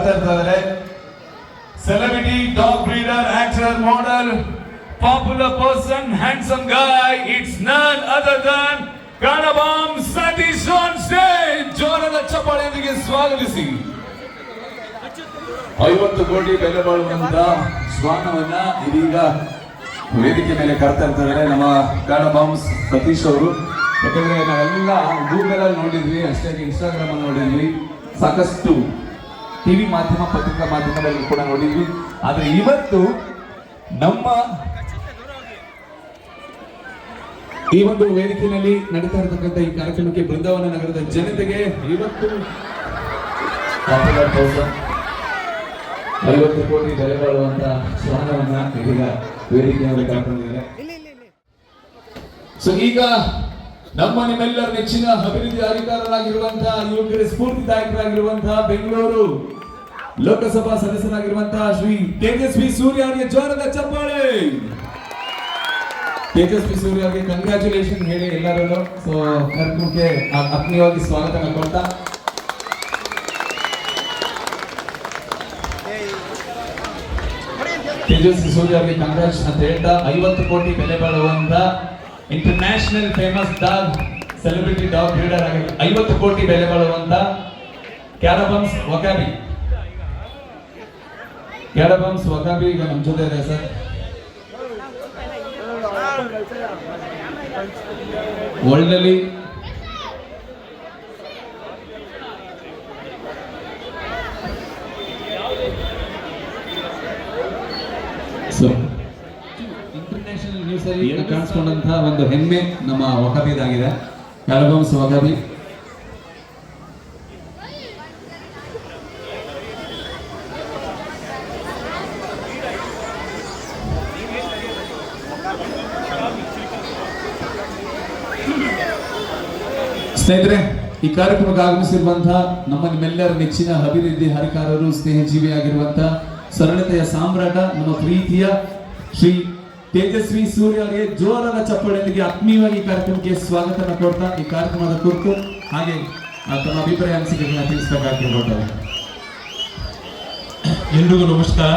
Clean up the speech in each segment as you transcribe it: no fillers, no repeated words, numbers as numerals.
ಬರ್ತಾ ಇರ್ತಾರೆ. Celebrity, dog breeder, actor, model, popular person, handsome guy. It's none other than Kanabam Satish on stage. ಜೋರಾದ ಚಪ್ಪಾಳೆಯೊಂದಿಗೆ ಸ್ವಾಗತಿಸಿ. 50 ಕೋಟಿ ಬೆಲೆ ಬಾಳುವಂತ ಶ್ವಾನವನ್ನ ಇದೀಗ ವೇದಿಕೆ ಮೇಲೆ ಕರ್ತಾ ಇರ್ತಾರೆ ನಮ್ಮ ಕಾಣಬಾಮ್ ಸತೀಶ್ ಅವರು. ಯಾಕಂದ್ರೆ ನಾವೆಲ್ಲ ಗೂಗಲ್ ಅಲ್ಲಿ ನೋಡಿದ್ವಿ, ಅಷ್ಟೇ ಇನ್ಸ್ಟಾಗ್ರಾಮ್ ಅಲ್ಲಿ ನೋಡಿದ್ವಿ, ಸಾಕಷ್ಟು ಟಿವಿ ಮಾಧ್ಯಮ ಪತ್ರಿಕಾ ಮಾಧ್ಯಮದಲ್ಲಿ ಕೂಡ ನೋಡಿದ್ವಿ. ಆದ್ರೆ ಇವತ್ತು ನಮ್ಮ ಈ ಒಂದು ವೇದಿಕೆಯಲ್ಲಿ ನಡೀತಾ ಇರತಕ್ಕಂಥ ಈ ಕಾರ್ಯಕ್ರಮಕ್ಕೆ ಬೃಂದಾವನ ನಗರದ ಜನತೆಗೆ ಇವತ್ತು 50 ಕೋಟಿ ಬೆಲೆ ಬಾಳುವಂತ ಶ್ವಾನವನ್ನ ಇದೀಗ ವೇದಿಕೆಯಲ್ಲಿ ಕರ್ಕೊಂಡಿದ್ದಾರೆ. ಸೊ ಈಗ ನಮ್ಮ ನಿಮ್ಮೆಲ್ಲರ ನೆಚ್ಚಿನ ಅಭಿವೃದ್ಧಿ ಅಧಿಕಾರರಾಗಿರುವಂತಹ ಯುವಕರ ಸ್ಫೂರ್ತಿದಾಯಕರಾಗಿರುವಂತಹ ಬೆಂಗಳೂರು ಲೋಕಸಭಾ ಸದಸ್ಯರಾಗಿರುವಂತಹ ಶ್ರೀ ತೇಜಸ್ವಿ ಸೂರ್ಯ ಅವರಿಗೆ ಜೋರದ ಚಪ್ಪಾಳೆ. ತೇಜಸ್ವಿ ಸೂರ್ಯ ಅವರಿಗೆ ಕಂಗ್ರಾಚುಲೇಷನ್ ಹೇಳಿ ಎಲ್ಲರೂ. ಸೊ ಕಾರ್ಯಕ್ರಮಕ್ಕೆ ಆತ್ಮೀಯವಾಗಿ ಸ್ವಾಗತ ಮಾಡ್ಕೊಳ್ತಾ ತೇಜಸ್ವಿ ಸೂರ್ಯ ಅವರಿಗೆ ಕಂಗ್ರಾಚ್ ಅಂತ ಹೇಳ್ತಾ 50 ಕೋಟಿ ಬೆಲೆ ಬಾಳುವಂತ international famous dog celebrity dog breeder ಆಗಿ 50 ಕೋಟಿ ಬೆಲೆ ಬಾಳುವಂತ ಕ್ಯಾರಬಮ್ಸ್ ವಕಾಬಿ ಈಗ ನಮ್ಮ ಜೊತೆ ಇದೆ ಸರ್. ವರ್ಲ್ಡ್ ಅಲ್ಲಿ ಇಂಟರ್ನ್ಯಾಷನಲ್ ನ್ಯೂಸ್ ಅಲ್ಲಿ ಕಾಣಿಸ್ಕೊಂಡಂತಹ ಒಂದು ಹೆಮ್ಮೆ ನಮ್ಮ ವಕಾಬಿದಾಗಿದೆ, ಕ್ಯಾರಬಮ್ಸ್ ವಕಾಬಿ. ಸ್ನೇಹಿತರೆ, ಈ ಕಾರ್ಯಕ್ರಮಕ್ಕೆ ಆಗಮಿಸಿರುವಂತಹ ನಮ್ಮ ನಿಮ್ಮೆಲ್ಲರ ನೆಚ್ಚಿನ ಅಭಿವೃದ್ಧಿ ಹರಿಕಾರರು, ಸ್ನೇಹಜೀವಿಯಾಗಿರುವಂತಹ ಸರಳತೆಯ ಸಾಮ್ರಾಟ, ನಮ್ಮ ಪ್ರೀತಿಯ ಶ್ರೀ ತೇಜಸ್ವಿ ಸೂರ್ಯ ಅವರಿಗೆ ಜೋರಾದ ಚಪ್ಪಾಳೆಯೊಂದಿಗೆ ಆತ್ಮೀಯವಾಗಿ ಈ ಕಾರ್ಯಕ್ರಮಕ್ಕೆ ಸ್ವಾಗತ ಕೊಡ್ತಾ ಈ ಕಾರ್ಯಕ್ರಮದ ಕುರಿತು ಹಾಗೆ ತಮ್ಮ ಅಭಿಪ್ರಾಯ ಅನಿಸಿಕೆಗಳನ್ನ ತಿಳಿಸಬೇಕಾಗಿರ್ಬೋದು. ಎಲ್ರಿಗೂ ನಮಸ್ಕಾರ.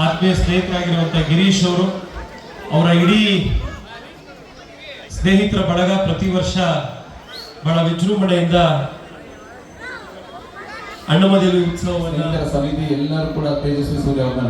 ಆತ್ಮೀಯ ಸ್ನೇಹಿತರಾಗಿರುವಂತಹ ಗಿರೀಶ್ ಅವರು, ಅವರ ಇಡೀ ಸ್ನೇಹಿತರ ಬಳಗ ಪ್ರತಿ ವರ್ಷ ಬಹಳ ವಿಜೃಂಭಣೆಯಿಂದ ಅಣ್ಣಮದೇವಿ ಉತ್ಸವವನ್ನು ಸಮಿತಿ ಎಲ್ಲರೂ ಕೂಡ ತೇಜಸ್ವಿ ಸೂರ್ಯ ಅವರ